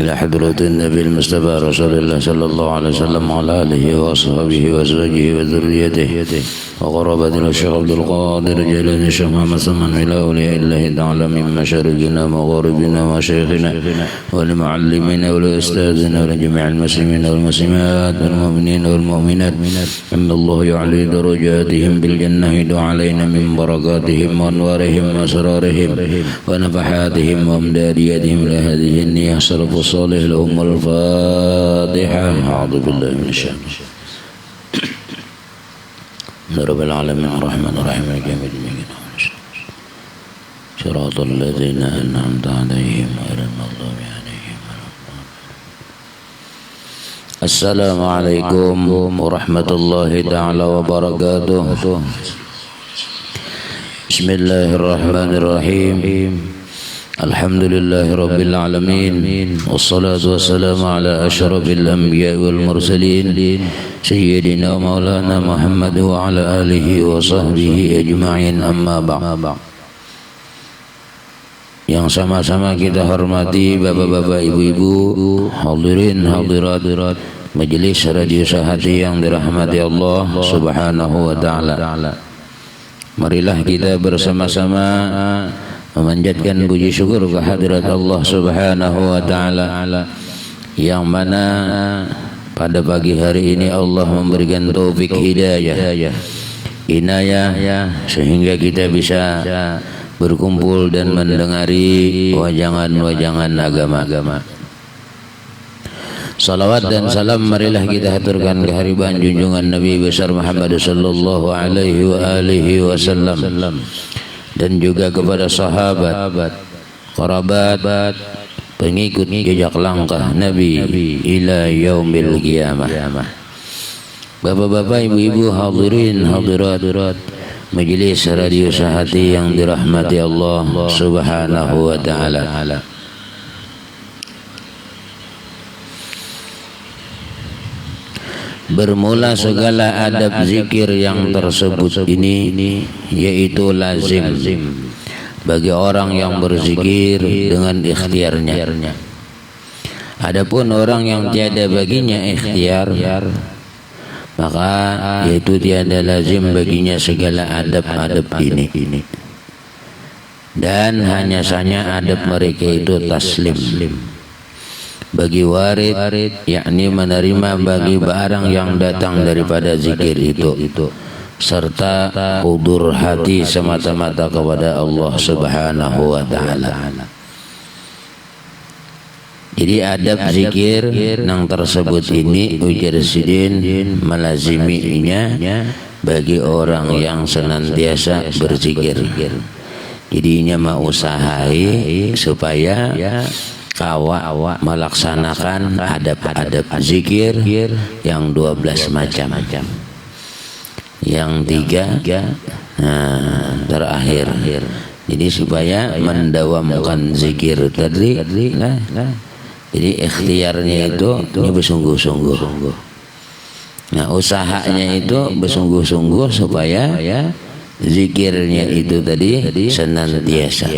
إلى حضرة النبي المصطفى رسول الله صلى الله عليه وسلم وعلى آله وأصحابه وأزواجه وذريته وقرابة الشيخ عبد القادر جيلاني الشيخ محمد سلمان إلى أولياء الله تعالى من مشارقنا ومغاربنا وشيخنا ولمعلمنا ولأستاذنا ولجميع المسلمين والمسلمات والمؤمنين والمؤمنات إن الله يعلي درجاتهم بالجنة يدعو علينا من بركاتهم وأنوارهم وأسرارهم ونفحاتهم وأمداديتهم لهذه النية السلف الصالح لهم الفاتحة. أعوذ بالله من الشيطان رب العالمين الرحمن الرحيم مالك يوم الدين صراط الذين أنعمت عليهم غير المغضوب عليهم ولا الضالين. السلام عليكم ورحمة الله تعالى وبركاته. بسم الله الرحمن الرحيم. الحمد لله رب العالمين والصلاة والسلام على أشرف الأنبياء والمرسلين سيدنا ومولانا محمد وعلى آله وصحبه أجمعين. أما بعد, yang sama-sama kita hormati bapak-bapak, ibu-ibu, hadirin hadirat majelis radio Sahati yang dirahmati Allah Subhanahu wa taala. Marilah kita bersama-sama memanjatkan puji syukur kehadirat Allah Subhanahu wa taala yang mana pada pagi hari ini Allah memberikan taufik hidayah, inayah sehingga kita bisa berkumpul dan mendengari wajangan-wajangan agama. Salawat dan salam marilah kita haturkan kehadiran junjungan Nabi besar Muhammad sallallahu alaihi wa alihi wasallam dan juga kepada sahabat, kerabat, pengikut jejak langkah Nabi ila yaumil qiyamah. Bapak-bapak, ibu-ibu, hadirin hadirat majelis radio Sahati yang dirahmati Allah Subhanahu wa taala. Bermula segala adab zikir yang tersebut ini yaitu lazim bagi orang yang berzikir dengan ikhtiarnya. Adapun orang yang tiada baginya ikhtiar, maka yaitu tiada lazim baginya segala adab-adab ini. Dan hanya saja adab mereka itu taslim bagi warid, yakni menerima bagi barang yang datang daripada zikir itu, serta hudur hati semata-mata kepada Allah Subhanahu wa taala. Jadi adab zikir yang tersebut ini ujar sidin melaziminya bagi orang yang senantiasa berzikir. Jadinya mau usahai supaya awak melaksanakan adab-adab zikir yang 12 macam. Yang 3 terakhir. Jadi supaya mendawamkan zikir tadi jadi ikhtiarnya itu bersungguh-sungguh. Nah, usahanya itu bersungguh-sungguh supaya zikirnya itu tadi senantiasa.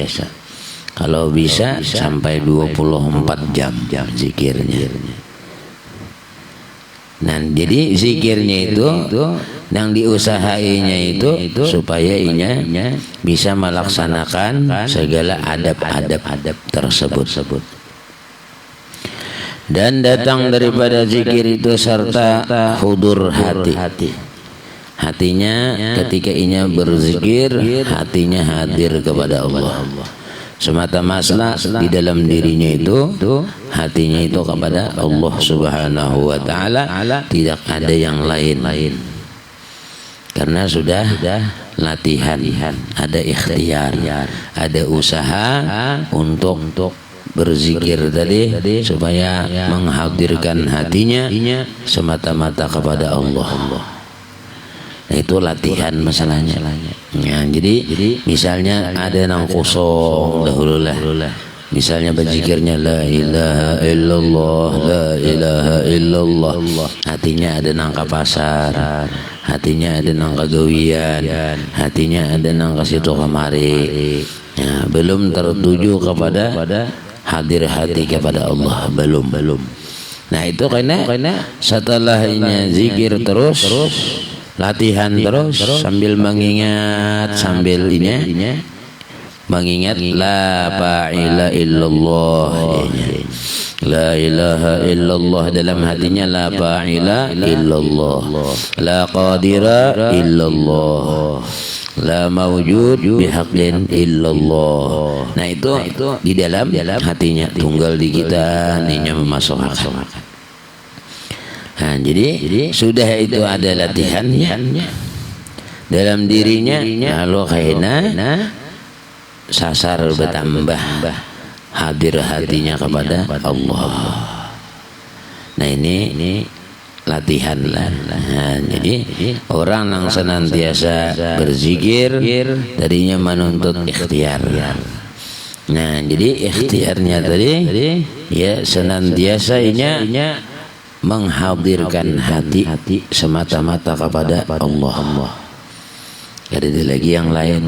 Kalau bisa sampai 24 jam zikirnya. Nah, jadi zikirnya itu yang diusahainya itu supaya inya bisa melaksanakan segala adab-adab tersebut. Dan datang daripada zikir itu serta hudur hati. Hatinya ketika inya berzikir, hatinya hadir kepada Allah. Semata-mata di dalam dirinya itu hatinya itu kepada Allah Subhanahu wa taala, tidak ada yang lain. Karena sudah latihan, ada ikhtiar, ada usaha untuk berzikir tadi supaya menghadirkan hatinya semata-mata kepada Allah. Nah, itu latihan masalahnya. Ya, jadi misalnya ada yang kosong dahulu lah. Misalnya berzikirnya la ilaha illallah, la ilaha illallah. Hatinya ada nang pasar, hatinya ada nang kagawian, hatinya ada nang ke situ kemari. Ya, belum tertuju kepada hadir hati kepada Allah, belum. Nah itu karena setelahnya zikir terus, latihan terus sambil mengingat, sambil ini mengingat la fa'ila illallah, la ilaha illallah dalam hatinya, la fa'ila illallah, la qadira illallah, la mawjud bihaqqin illallah. Nah itu di dalam hatinya, tunggal di kita ninya memasukkan. Nah jadi sudah itu ada latihannya dalam dirinya, lalu kaina sasar bertambah, hadir hatinya kepada Allah. Nah ini latihan lah. Nah, jadi orang yang senantiasa berzikir tadinya menuntut ikhtiar. Nah jadi ikhtiarnya tadi ya senantiasa inya menghadirkan hati semata-mata kepada Allah. Ada lagi yang lain.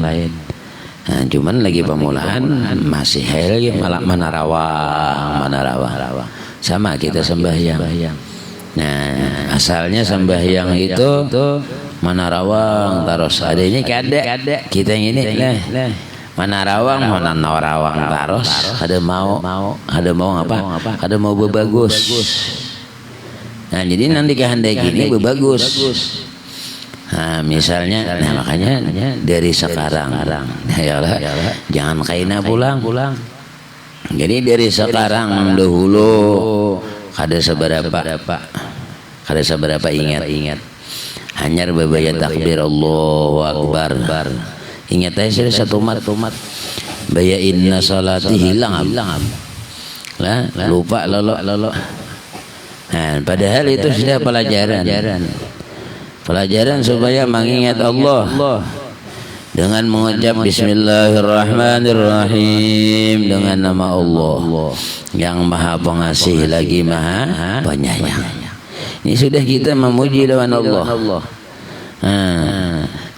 Nah, cuman lagi pemulaan masih lagi malah menarawang. Sama kita sembahyang. Nah, asalnya sembahyang itu menarawang terus. Adanya kada kita yang ini lah. Menarawang terus. Ada mau apa? Ada mau berbagus. Nah, jadi nanti kehendak ini berbagus. Nah, misalnya, makanya dari sekarang, jangan kaina pulang. Jadi dari sekarang dahulu kada seberapa ingat. Hanyar babaya takbir Allahu Akbar. Ingat aja satu mat. Baya inna salati hilang. Lah, lupa lolo. Nah, padahal itu sudah pelajaran supaya mengingat Allah dengan mengucap Bismillahirrahmanirrahim dengan nama Allah yang Maha Pengasih lagi Maha Penyayang. Ini sudah kita memuji lawan Allah.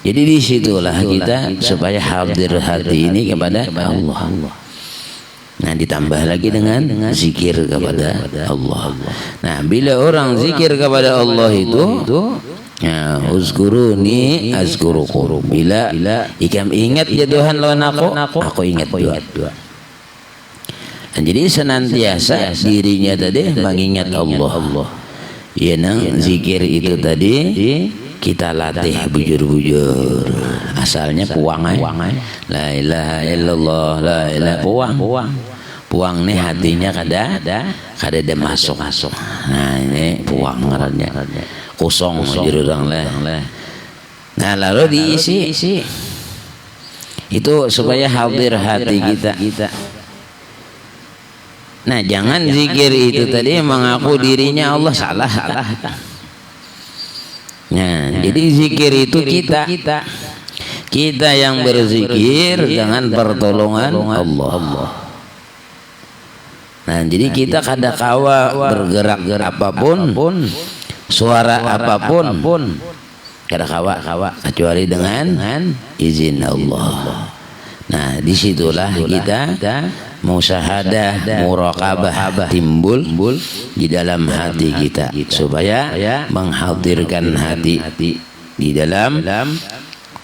Jadi disitulah kita supaya hadir hati ini kepada Allah. Nah ditambah lagi dengan zikir kepada Allah. Nah bila orang zikir kepada Allah itu ya, uzkuruni azkurukum. Bila ikam ingat ya Tuhan lawan aku ingat juga. Dan jadi senantiasa dirinya tadi mengingat Allah. Ya nang zikir itu tadi kita latih bujur. Asalnya puangai. La ilaha illallah, la ilaha puang nih hatinya kada ada masuk. Nah ini puang ngarannya. Kosong jurang lah. Nah lalu diisi itu supaya hadir hati kita. Nah jangan zikir itu tadi mengaku dirinya Allah, salah. Nah jadi zikir itu kita yang berzikir dengan pertolongan Allah. Nah jadi kita kada kawa bergerak apapun, suara apapun kada kawa kecuali dengan izin Allah. Nah disitulah kita musyahadah, muraqabah timbul di dalam hati kita supaya menghadirkan hati di dalam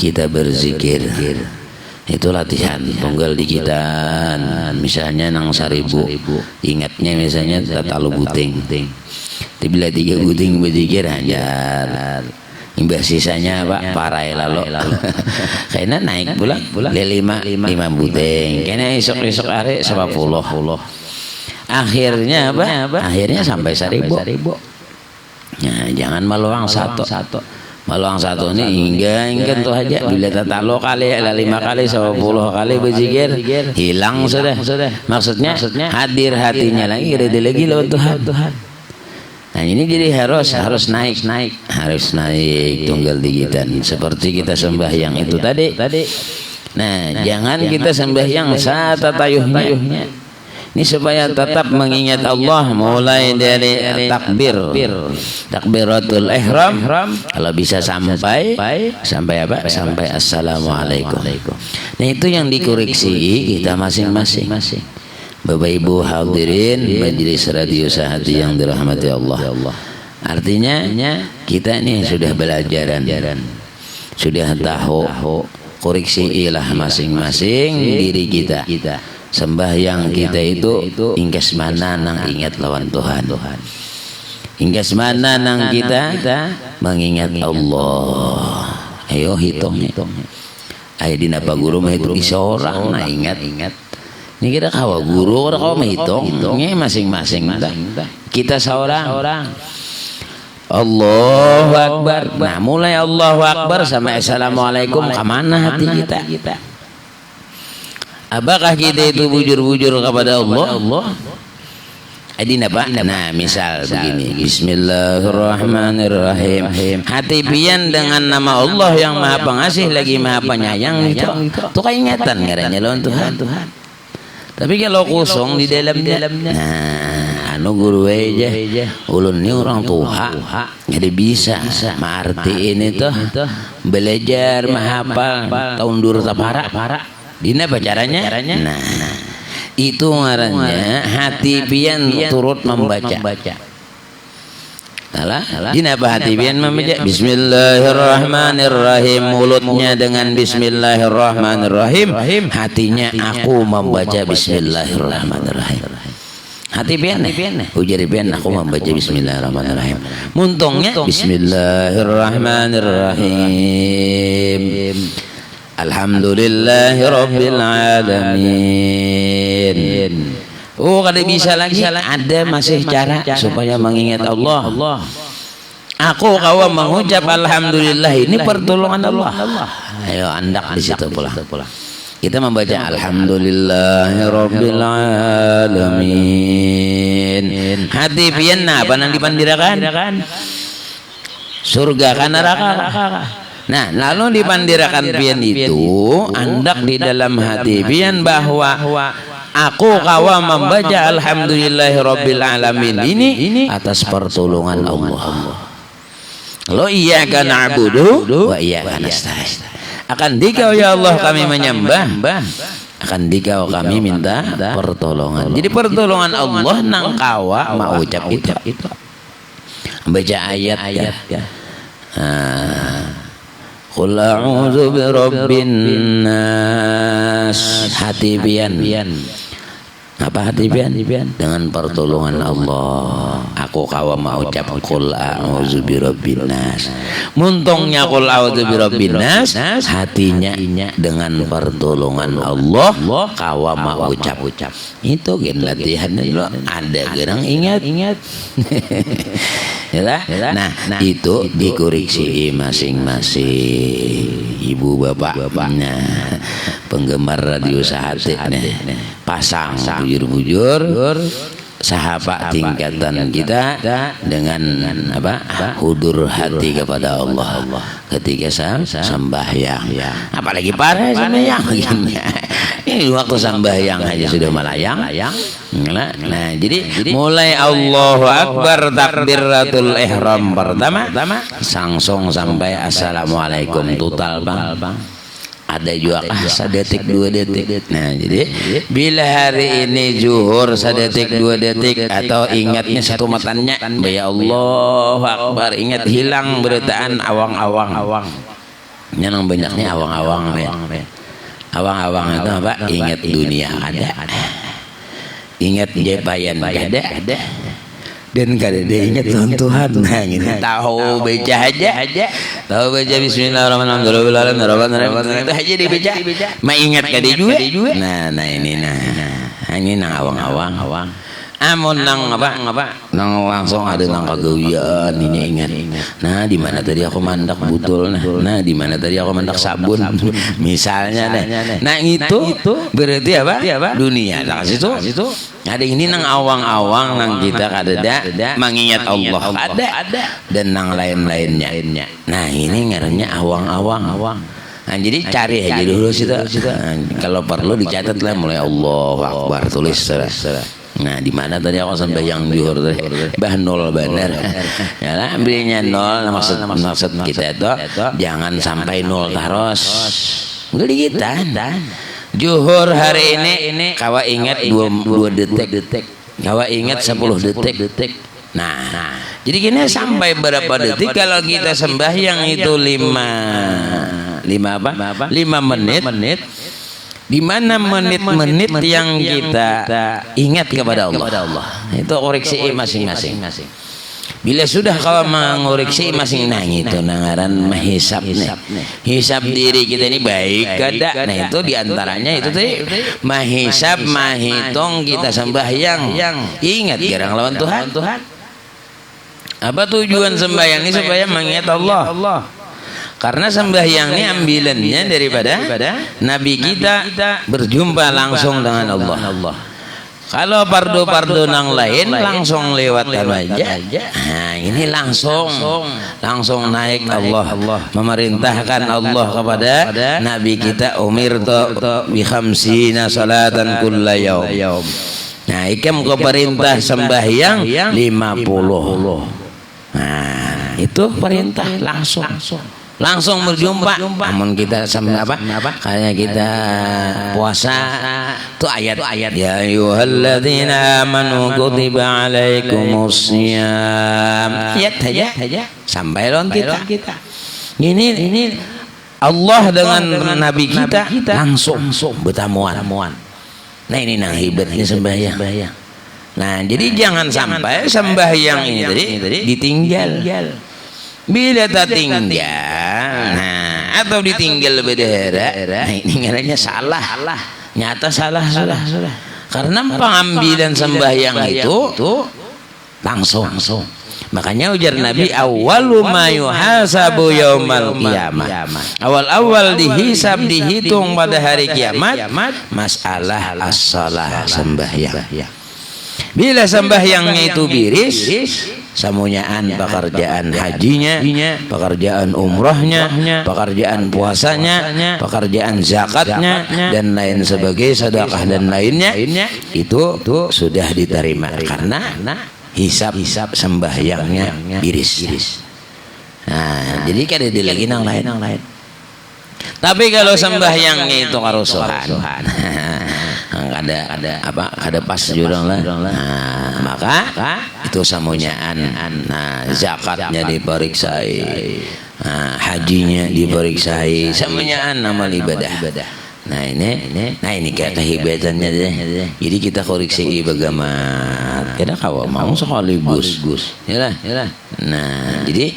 kita berzikir. Itu latihan tunggal di kita. Misalnya nang 1000 ingatnya misalnya tatalu buting. Bila 3 buting berzikir hajar. Imbas sisanya Pak parai lalu. Karena naik pula 5 buting. Karena esok hari 10. Akhirnya apa? Akhirnya sampai 1000. Nah, jangan meluang satu. Maluang satu ini hingga tuh aja bila tatalo kali 5 kali 10 kali berzikir hilang sudah. Maksudnya hadir hatinya lagi lawan Tuhan. Nah ini jadi harus naik tunggal digitan seperti kita sembahyang itu tadi. Nah jangan kita sembahyang satatayuhnya. Ini supaya tetap mengingat Allah mulai dari takbiratul ihram kalau bisa sampai apa? Sampai assalamualaikum. Nah itu yang dikoreksi kita masing-masing. Bapak Ibu hadirin majelis radio Sahati yang dirahmati Allah. Artinya kita ini sudah belajaran, sudah tahu koreksi ilah masing-masing diri kita. Sembahyang kita itu ingkas mana nang ingat lawan Tuhan. Ingkas mana nang kita mengingat Allah. Ayo hitung. Ayo dina Pak Guru mah itu seorang nah ingat. Ini kita kawa guru orang kawa menghitung ini masing-masing kita seorang Allahu Akbar. Nah mulai Allahu Akbar sama Assalamualaikum kemana hati kita? Apakah kita itu bujur-bujur kepada Allah? Adina Pak. Nah misal begini, Bismillahirrahmanirrahim. Hati pian dengan nama Allah yang Maha Pengasih lagi Maha Penyayang itu keingatan ngarannya lawan Tuhan. Tapi kalau kosong di dalamnya, nah, guru aja, ulun ini orang tua, jadi bisa, arti ini tuh belajar menghafal tahun dulu tapara, dina apa caranya? Nah, itu ngarannya hati pian turut membaca. Dina apa hati pian membaca? Bismillahirrahmanirrahim. Mulutnya dengan Bismillahirrahmanirrahim, hatinya aku membaca Bismillahirrahmanirrahim. Hati pian ujar pian aku membaca Bismillahirrahmanirrahim. Muntungnya Bismillahirrahmanirrahim. Alhamdulillahirabbil alamin. Oh kalau bisa lagi ada masih cara supaya mengingat Allah. Aku kawan mengucap alhamdulillah ini pertolongan Allah. Ayo andak di situ pula. Kita membaca alhamdulillahirabbil alamin. Hati pian apa nang dipandirakan? Surga kan neraka. Nah, lalu dipandirakan pian itu andak di dalam hati pian bahwa aku kawa membaca alhamdulillahirabbil alamin ini atas pertolongan Allah. Lo iyyaka na'budu wa iyyaka nasta'in. Akan dikau ya Allah kami menyembah, akan dikau kami minta pertolongan. Jadi pertolongan Allah nang kawa mau ucap itu. Baca ayat ya. Qul a'udzu birabbin nas. Hati pian. Apa hati pian? Dengan pertolongan Allah aku kawa mau ucap qul a'udzu birabbin nas. Muntungnya qul a'udzu birabbin nas, hatinya dengan pertolongan Allah kawa mau ucap. Itu gen latihan lo ada gerang ingat. Nah itu dikoreksi masing-masing ibu bapak. Nah penggemar radio Sahati pasang bujur sahabat tingkatan kita dengan hudur hati kepada Allah ketika sembahyang. Apalagi para sembahyang ini waktu sembahyang aja sudah melayang. Nah jadi mulai Allahu Akbar takbiratul ihram pertama langsung sampai assalamualaikum total bang. Ada juga sedetik 2 detik. Nah jadi bila hari ini zuhur sedetik 2 detik atau ingatnya satu matanya ya Allahu Akbar, ingat hilang beritaan awang-awang. Yang banyaknya awang-awang. Awang-awang itu apa? Ingat dunia ada. Ingat jepayan ada. Dan kada dia ingat Tuhan. Nah ini tahu baca aja. Tahu baca Bismillahirrahmanirrahim. Itu aja dibaca. Ma ingat kada juga. Nah ini nang awang-awang. Amun nang nang langsung ada nang kagawian ini ingat. Nah di mana tadi aku mandak butul nah di mana tadi aku mandak sabun misalnya nah itu berarti apa dunia lah situ ada ini nang awang-awang nang kita kada mengingat Allah ada dan nang lain-lainnya. Nah ini ngarannya awang-awang. Nah, jadi cari aja dulu situ. Kalau perlu dicatat lah mulai Allahu Akbar tulis Nah di mana tadi aku sembahyang zuhur bah nol benar. Ya lah ambilnya nol maksud kita itu jangan sampai nol terus. Enggak digitan. Zuhur hari ini kawa ingat 2 detik. Kawa ingat 10 detik. Nah, jadi gini sampai berapa detik kalau kita sembahyang itu 5 menit. Di mana menit-menit yang kita ingat kepada Allah. Itu koreksi masing-masing. Bila sudah kau mengoreksi masing-masing itu nangaran menghisap hisap diri kita ini baik kada. Nah itu diantaranya itu tadi menghisap mahitung kita sembahyang ingat gerang lawan Tuhan. Apa tujuan sembahyang ini? Supaya mengingat Allah. Karena sembahyang ini ambilannya daripada Nabi kita berjumpa langsung dengan Allah. Kalau pardo-pardo nang lain langsung lewat aja. Nah, ini langsung naik Allah. Memerintahkan Allah kepada Nabi kita umirtu bi khamsina salatan kulla yaum. Nah, ikam ke perintah sembahyang 50. Nah, itu perintah langsung berjumpa. Namun kita sama apa? Kayak kita puasa tuh ayat ya ayyuhalladzina amanu kutiba alaikumusiyam. Ayat aja sampai lawan kita. Ini Allah dengan Nabi kita langsung bertamuan. Nah ini nah hebatnya sembahyang. Nah jadi jangan sampai sembahyang ini tadi ditinggal. Bila tak tinggal, nah atau ditinggal berdera, nah ini ngaranya salah, nyata salah. Karena pengambilan sembahyang itu langsung. Makanya ujar Nabi awwalu ma yuhasabu yaumal qiyamah. Awal dihisab dihitung pada hari kiamat masalah as-shalah sembahyang. Bila sembahyangnya itu biris, samunyaan pekerjaan hajinya, pekerjaan umrahnya, pekerjaan puasanya, pekerjaan zakatnya dan lain sebagainya, sedekah dan lainnya itu sudah diterima karena hisab sembahyangnya iris. Nah, jadi kada ada lagi nang lain. Tapi kalau sembahyangnya itu karusuhan, ada pas jurang lah. Nah, maka itu samunyaan. Nah, zakatnya diperiksai, hajinya diperiksai, samunyaan amal ibadah. Nah ini kata hibatannya deh. Jadi kita koreksi bagaimana kita kawa mau sekaligus. Yalah. Nah jadi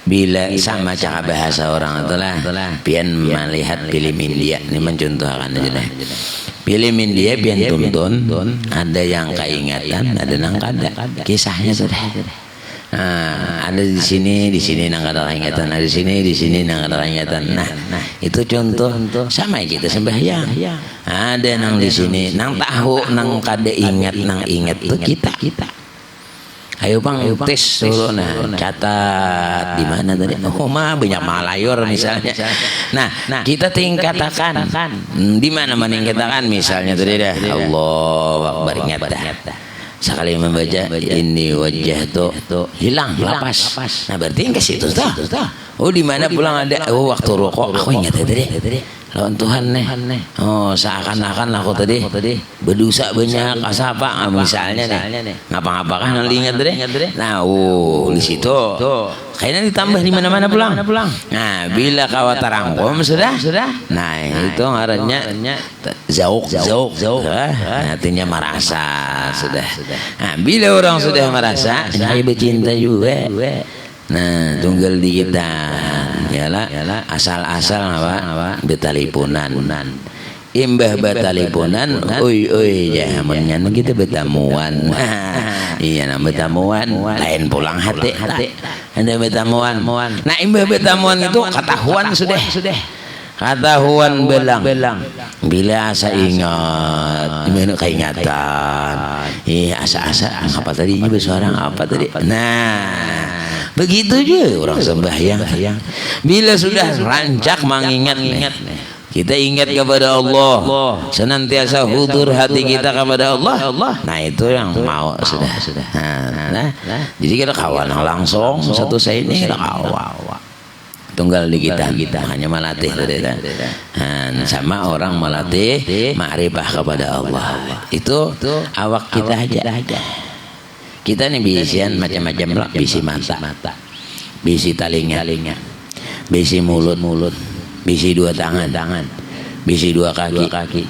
bila sama cara bahasa orang itulah pian melihat film India ini mencontohkan aja lah. Film India pian tonton ada yang keingatan, ada yang kada. Kisahnya sudah. Nah, ada di sini nang kada ingatan, ada di sini nang kada ingatan. Nah, itu contoh sama kita sembahyang. Ada nang di sini nang tahu nang kada ingat nang ingat itu kita. Ayo bang, tes dulu nah, catat di mana tadi? Oh mah banyak malayur misalnya. Nah kita tingkatakan di mana meningkatkan misalnya tadi dah Allahu Akbar ingat dah. Sekali membaca ini wajah tuh hilang lapas. Nah berarti ke situ tuh. Oh di mana pulang ada waktu rokok aku ingat tadi. Lawan Tuhan nih. Oh seakan-akan aku tadi berdosa banyak asapa misalnya nih. Ngapa-ngapakan yang ingat tadi. Nah di situ kayaknya ditambah di mana-mana pulang. Nah bila kawat tarangkom sudah. Nah itu ngarannya zauk. Artinya merasa sudah. Nah bila orang sudah merasa saya bercinta juga. Nah tunggal di kita yalah asal-asal apa betalipunan imbah betalipunan oi jamannya kita betamuan. Iya nah betamuan lain pulang hati ada betamuan. Nah imbah betamuan itu ketahuan sudah ketahuan belang bila asa ingat gimana keingatan asa apa tadinya bersuara apa tadi. Nah begitu juga orang sembahyang. Bila sudah rancak mengingat kita ingat kepada Allah, senantiasa hudur hati kita kepada Allah. Nah itu yang mau sudah. Nah, jadi kita kawan langsung satu saya ini kita kawan. tunggal di kita hanya melatih sama orang melatih ma'rifah kepada Allah. Itu awak kita aja. Kita nih bisian macam-macam lah, bisi mata, bisi talinga, bisi mulut, bisi dua tangan, bisi dua kaki.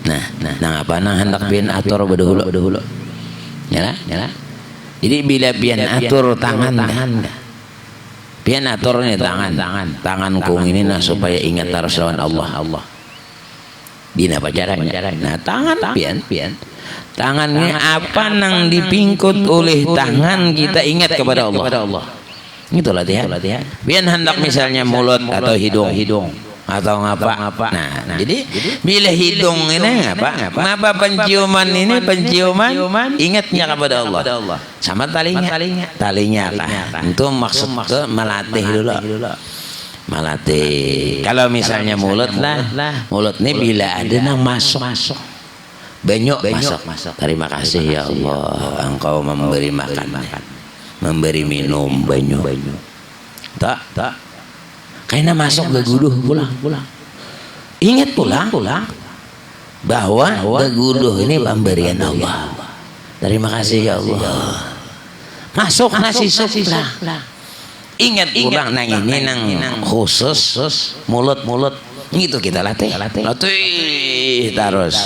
Nah apa hendak pian atur bedahulu. Ya. Jadi bila pian atur tangan. Pian atur nih tangan kung ini nah supaya ingat terus lawan Allah. Dina apa caranya? Nah tangan pian. Tangannya apa nang dipingkut oleh tangan kita ingat kepada Allah. Itu latihan. Pian hendak misalnya mulut atau hidung atau ngapa. Nah, jadi bila hidung ini ngapa penciuman ingatnya kepada Allah. Sama talinya lah. Itu maksud melatih dulu. Melatih. Kalau misalnya mulut ini bila ada nang masuk. Banyak masuk. Terima kasih ya Allah, Engkau memberi makan, memberi minum banyak. Tak. Karena masuk geguduh pulang. Ingat pulang bahwa geguduh ini pemberian Allah. Terima kasih ya Allah. Masuk nasi sup lah. Ingat pulang nang ini nang khusus mulut. Itu kita latih terus.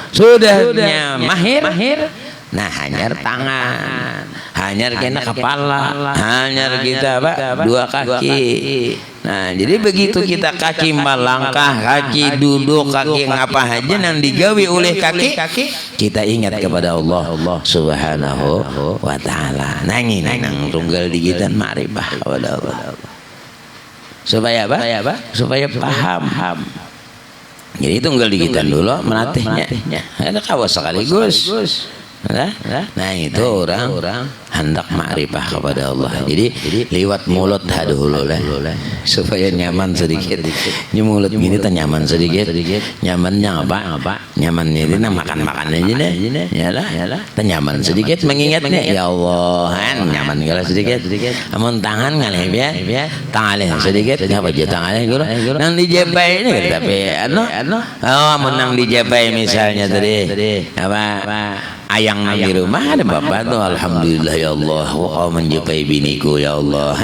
Sudahnya mahir. Nah hanyar tangan, hanyar kena kepala, hanyar kita dua kaki. Nah jadi begitu kita kaki melangkah, kaki duduk, kaki ngapa aja yang digawi oleh kaki, kita ingat kepada Allah Subhanahu wa Ta'ala. Nang tunggal di kita ma'rifah kepada Allah. Supaya apa? Supaya paham. Jadi tunggal di kita dulu melatihnya. Ada kawas sekaligus. Nah itu orang hendak ma'rifah kepada Allah. Jadi lewat mulut dahulu lah supaya nyaman sedikit. Ini mulut gini tuh nyaman sedikit. Nyamannya apa? Nyamannya itu makan aja deh. Yalah. Nyaman sedikit mengingatnya ya Allah. Nyaman kalau sedikit. Amun tangan ngalih ya. Tangan sedikit. Apa aja tangannya guru? Nang dijepai ini tapi amun nang dijepai misalnya tadi apa? Ayang di rumah ada bapak tuh alhamdulillah ya Allah kau menjumpai biniku ya Allah.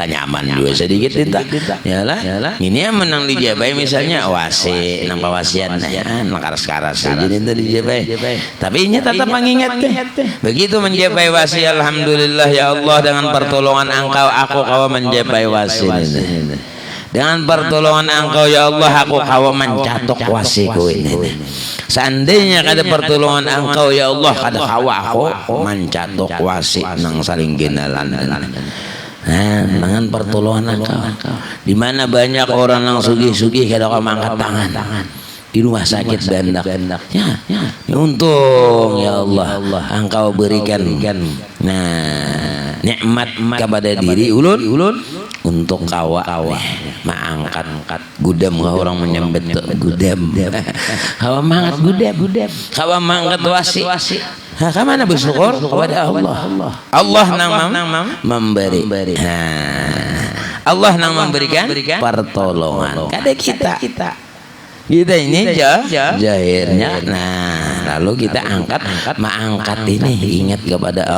Tanyaman juga sedikit tinta yalah ini yang menang dijabai misalnya wasi nang pawasian nang karas saja tinta dijabai tapi ini tetap mengingat begitu menjabai wasi alhamdulillah ya Allah dengan pertolongan engkau aku kau menjabai wasi dengan pertolongan engkau ya Allah aku kau mencatok wasiku ini. Seandainya kada pertolongan engkau ya Allah kada kawa aku mencatok wasi nang saling genalan. Dengan pertolongan engkau. Di mana banyak orang nang sugih-sugih kada kau mangkat tangan. Di rumah sakit bandak. Ya, untung ya Allah engkau berikan nikmat kepada diri ulun untuk kawa mengangkat gudam orang menyambet gudam kawa mangkat gudam kawa mangkat wasi kemana bersyukur kepada Allah nang memberi Allah nang memberikan pertolongan kada kita ini jahirnya. Nah lalu kita mengangkat ini ingat kepada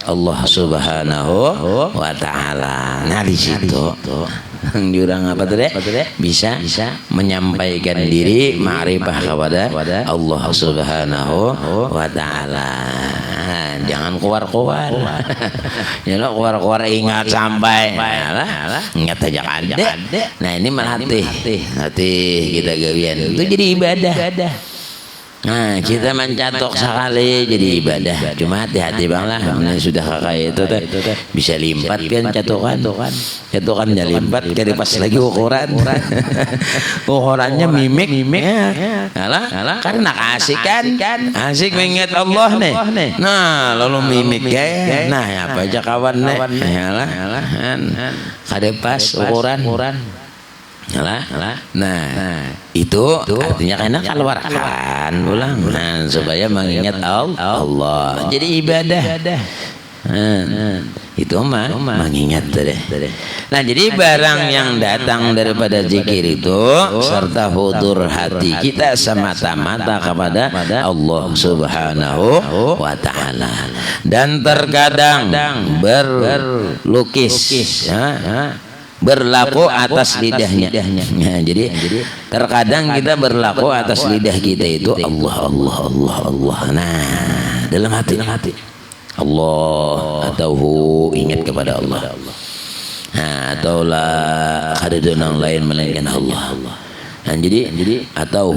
Allah Subhanahu wa Ta'ala. Nah di situ jurang apa tuh bisa menyampaikan diri ma'rifah kepada Allah Subhanahu wa Ta'ala. Jangan keluar keluar ingat sampai ingat aja ada. Nah ini melatih kita gawian itu jadi ibadah. Nah kita mencatok sekali jadi ibadah. Cuma hati-hati bang lah sudah kakak itu bisa limpat pian catokannya limpat jadi pas lagi ukurannya mimik karena asik mengingat Allah nih. Nah lalu mimik ya nah apa aja kawan nih kada pas ukuran. Nah itu artinya karena keluarkan ulang supaya mengingat Allah jadi ibadah Itu mah mengingat deh. Nah, jadi barang yang datang daripada zikir itu serta hudur hati kita semata-mata kepada Allah Subhanahu wa taala. Dan terkadang berlukis berlaku atas lidahnya. Nah, jadi terkadang kita berlaku atas lidah kita itu Allah. Nah, dalam hati Allah atau ingat kepada Allah. Nah, atau lah ada donang lain melainkan Allah. Nah, jadi atau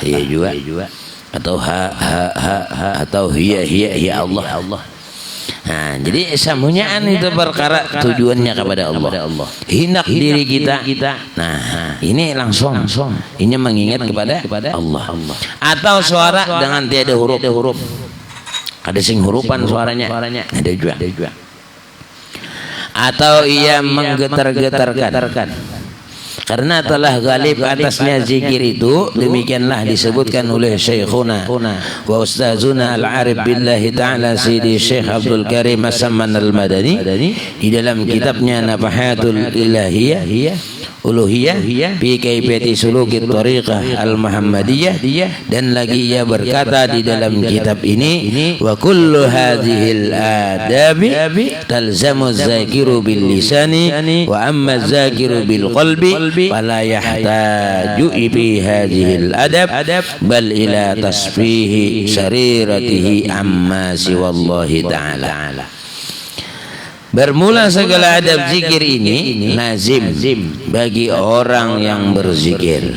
ya juga atau atau hiya Allah. Nah, jadi semuanya itu perkara tujuannya kepada Allah. Hendak diri kita. Nah, ini langsung ini mengingat kepada Allah. Atau suara dengan tiada huruf. Ada sing hurupan suaranya. Ada juga. Atau ia menggetar-getarkan. Karena telah galib atasnya zikir itu, demikianlah disebutkan oleh Syekhuna wa Ustazuna Al-Arif Billahi Ta'ala Sidi Syekh Abdul Karim As-Samman Al-Madani di dalam kitabnya Nafahatul Ilahiyah Uluhiyah fi kaifiyati sulukit tariqah al-Muhammadiyah, dan lagi ia berkata di dalam kitab ini wa kullu hadhil adabi talzamu zakiru bil lisani wa amma zakiru bil qalbi fala yahtaju fi hadhil adab bal ila tasfihi sariratihi amma siwallahi ta'ala. Bermula segala adab zikir ini lazim bagi orang yang berzikir.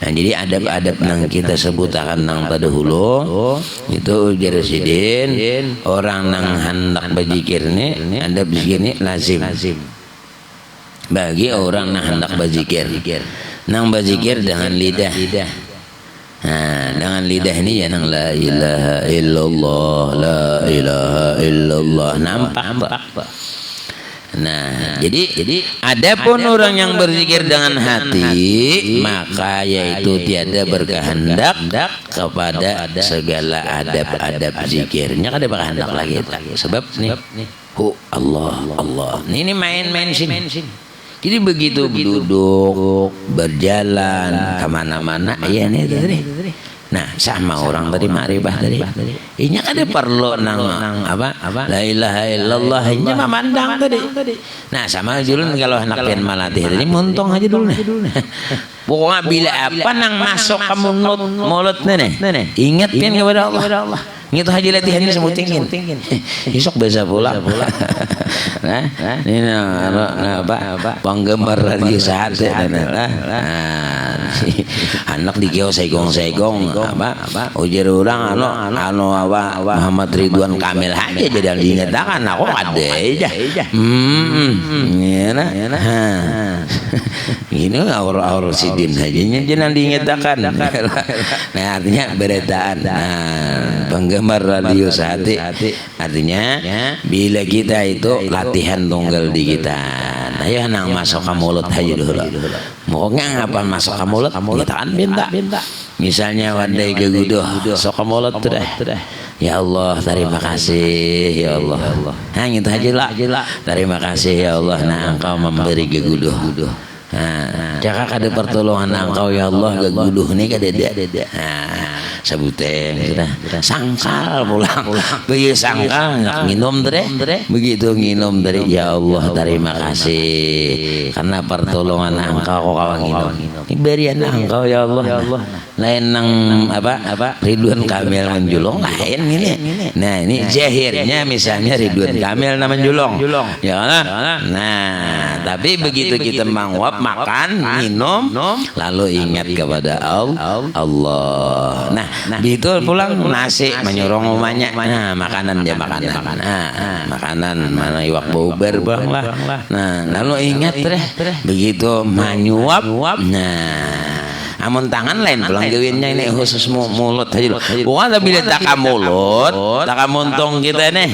Nah, jadi adab-adab yang kita sebutakan nang tadahulu itu jeresidin orang nang hendak berzikir ini, adab zikir ini lazim bagi orang nang hendak berzikir. Nang berzikir dengan lidah. Nah, dengan lidah ini ya nang la ilaha illallah nampak. Nah, jadi adapun orang yang berzikir dengan hati, maka yaitu tiada berkehendak kepada segala adab-adab zikirnya, kada berkehendak lagi. Sebab nih Allah. Ini main-main sini. Jadi begitu duduk, berjalan kemana-mana, ya nih tadi. Nah, sama orang tadi makrifah tadi. Ini ada perlu nang apa? La ilaha illallah. Ini memandang tadi. Nah, sama julun kalau anak pian malatih tadi muntung aja dulu nih. Pokoknya bila apa nang masuk ke mulut nih. Ingat pian kepada Allah. Itu haji latihannya semua tingin. Besok bisa pulang. Nah, ini apa? Penggemar radio saat anak di kio segong apa? Ujar orang apa? Muhammad Ridwan Kamil aja jadi dinyatakan aku ada aja. Ini aur sidin aja jangan dinyatakan. Nah, artinya beretaan. Penggemar radio sehati artinya bila kita itu latihan tunggal di kita. Nah, ya nang masuk ke mulut aja dulu. Pokoknya ngapa masuk ke mulut kita kan minta. Misalnya wadai geguduh masuk ke mulut tuh deh. Ya Allah, terima kasih ya Allah. Nah, gitu aja lah. Terima kasih ya Allah. Nah, Engkau memberi geguduh. Nah, jika ada pertolongan Engkau ya Allah, geguduh ini kada ada. Sebutin sudah sangkal pulang begitu sangkal nginum deh begitu nginum dari ya Allah terima kasih karena pertolongan Engkau kok kawan nginum berian Engkau ya Allah lain nang apa Ridwan Kamil menjulong lain ini. Nah, ini zahirnya misalnya Ridwan Kamil nama menjulong ya kan. Nah, tapi begitu kita menguap makan minum lalu ingat kepada Allah. Nah, begitu pulang nasi menyuruh rumahnya. Nah, makanan makanan mana iwak bauber bang lah. Nah, lalu ingat begitu menyuap. Nah, Amun tangan lain pulang gawinnya ini khusus mulut aja. Bukan tapi taka mulut, taka montong kita nih.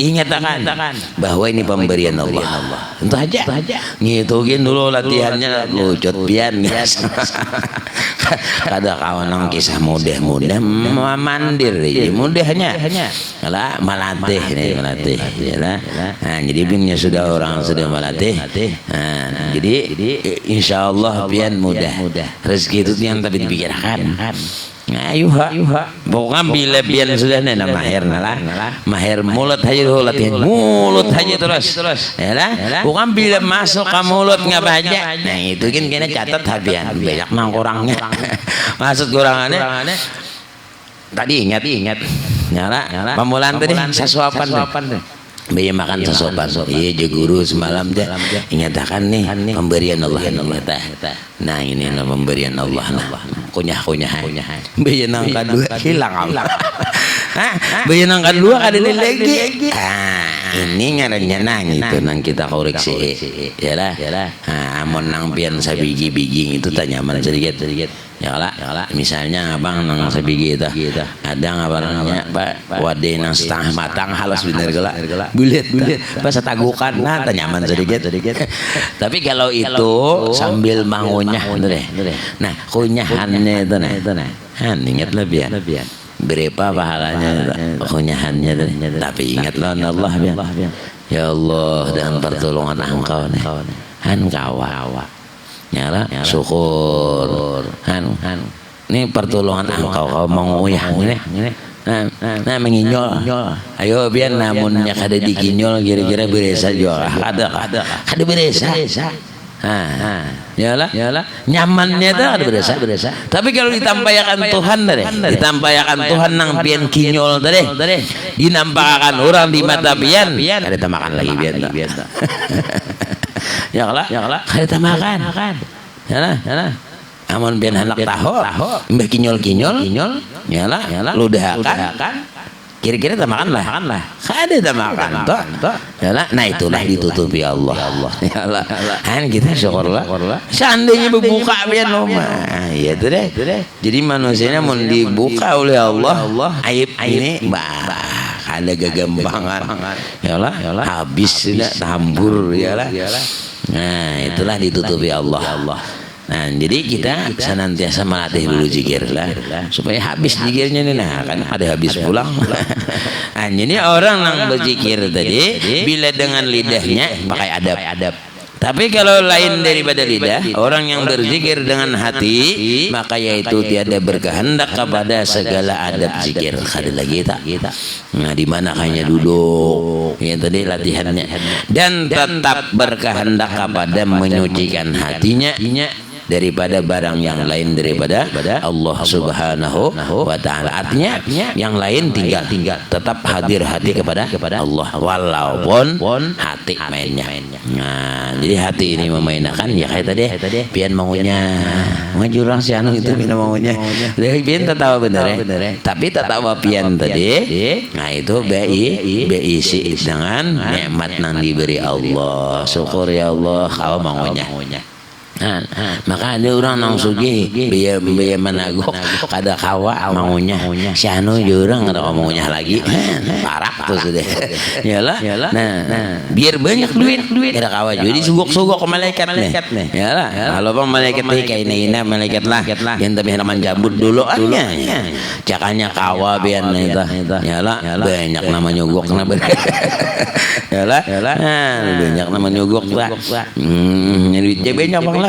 Ingat akan bahwa ini pemberian Allah. Itu aja. Ngitungin dulu latihannya lucut pian. Kada kawan nang kisah mudah mandir aja mudahnya. Kalau melatih ya lah. Nah, jadi binnya sudah orang sudah melatih. Nah, jadi insya Allah pian mudah. Rezeki itu yang tapi dipikirkan. Ayuha, bukan bila pian sudah nena mahir lah. Mahir mulut aja dulu latihan mulut aja terus. Ya lah. Bukan bila masuk ke mulut nggak baca. Nah itu kan kena catat habian. Banyak nang kurangnya. Maksud kurangannya. Tadi ingat. Nyala. Pemulaan tadi sesuapan deh. Bayi makan sesopan. Iya je guru semalam deh. Ingatkan nih pemberian Allah. Nah ini lah pemberian Allah. Kunyah. Bayi nangka dua hilang. Bayi nangka dua ada lagi. Ini ngarannya nang itu nang kita koreksi. Ya lah. Amon nang pian sabigi-bigi itu tanyaman sedikit. Ya lah. Misalnya abang nang sabigi itu ada ngabarnya Pak wade nang setengah matang halus bener gelak. Bulet pas tagukan nah tanyaman sedikit. Tapi kalau itu sambil mangunyah deh. Nah kunyahannya itu nah. Ingat lebih ya. Berapa pahalanya kunyahannya deh. Tapi ingatlah Allah ya Allah dan pertolongan Engkau nih. Engkau nyala syukur ini pertolongan Engkau kau menguyah ini. Nah menginyol. Ayo biar namunnya kada dikinyol kira-kira beresa juga. Kada beresa. Yalah. Nyamannya itu ada beresa. Tapi kalau ditampayakan Tuhan ditampayakan Tuhan nang pian kinyol tadi. Dinampakkan orang di mata pian, kada tamakan lagi pian. Yalah. Kada tamakan. Yalah. Amun pian anak tahu, mbah kinyol, yalah, ludahakan. Kira-kira tamakan lah. Kada tamakan toh. Yalah, nah itulah ditutupi Allah. Yalah. Kita syukurlah. Seandainya berbuka pian mah. Ya itu deh. Jadi manusianya mau dibuka oleh Allah, aib ini ada gagampangan. Yalah, habis sudah tambur yalah. Nah, itulah ditutupi Allah. Nah, jadi kita senantiasa melatih dulu zikir lah supaya habis zikirnya nih. Nah, kan ada habis pulang. Nah, ini orang yang berzikir tadi bila dengan lidahnya pakai adab. Tapi kalau lain daripada lidah, orang yang berzikir dengan hati, maka yaitu tiada berkehendak kepada segala adab zikir. Ada lagi tak? Nah, di mana hanya duduk, yang tadi latihannya, dan tetap berkehendak kepada menyucikan hatinya daripada barang yang lain daripada Allah Subhanahu wa taala. Artinya yang lain tinggal tetap hadir hati kepada Allah walaupun hati mainnya. Nah, jadi hati ini memainkan ya kayak tadi pian maunya ngajurang si anu itu pian maunya. Dari pian tatawa bener ya. Tapi tatawa pian tadi nah itu isi dengan nikmat yang diberi Allah. Syukur ya Allah kau maunya. Maka ada orang nang sugi biaya menaguk kada kawa maunya si anu orang kada maunya lagi parak tuh sudah. Yalah. Nah biar banyak duit kada kawa jadi sugok malaikat nih. Yalah kalau bang malaikat nih kayak ini malaikat lah yang tapi naman jambut dulu anya cakanya kawa biar itu. Yalah banyak nama nyugok na Yalah banyak nama nyugok lah. Duitnya banyak bang lah.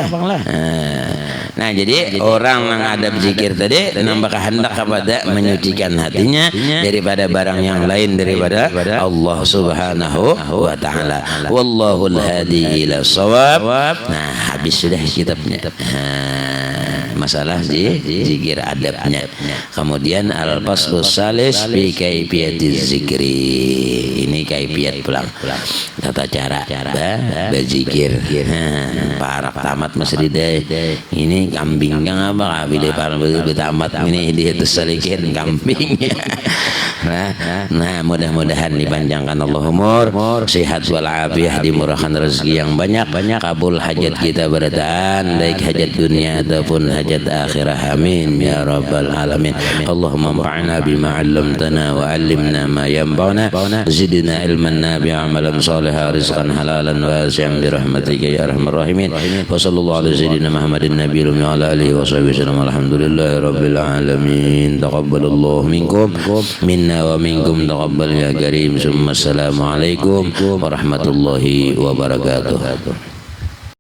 Nah jadi orang yang ada berzikir tadi nambah kehendak kepada menyucikan hatinya daripada barang yang lain daripada Allah Subhanahu wa taala. Wallahul hadi ila shawab. Nah habis sudah kitabnya. Masalah zikir adabnya. Kemudian al-faslus salis fi kaifiyatiz zikri. Ini kaifiyat pulang tata cara berzikir. Parak tamat masri deh. Ini kambing kang apa kabile paling tamat ini dia terselikin kambingnya. Nah mudah-mudahan dipanjangkan Allah umur, sehat walafiat, dimurahkan rezeki yang banyak, kabul hajat kita berdaan baik hajat dunia ataupun hajat hajat akhirah. Amin ya rabbal alamin. Allahumma anfa'na bima 'allamtana wa 'allimna ma yanfa'una zidna ilman nafi'an amalan salihan rizqan halalan wasi'an bi rahmatika ya arhamar rahimin. Wa sallallahu ala sayyidina Muhammadin nabiyil ummi wa ala alihi wa sahbihi wasallam. Alhamdulillahi rabbil alamin. Taqabbalallahu minkum minna wa minkum taqabbal ya karim. Assalamu alaikum warahmatullahi wabarakatuh.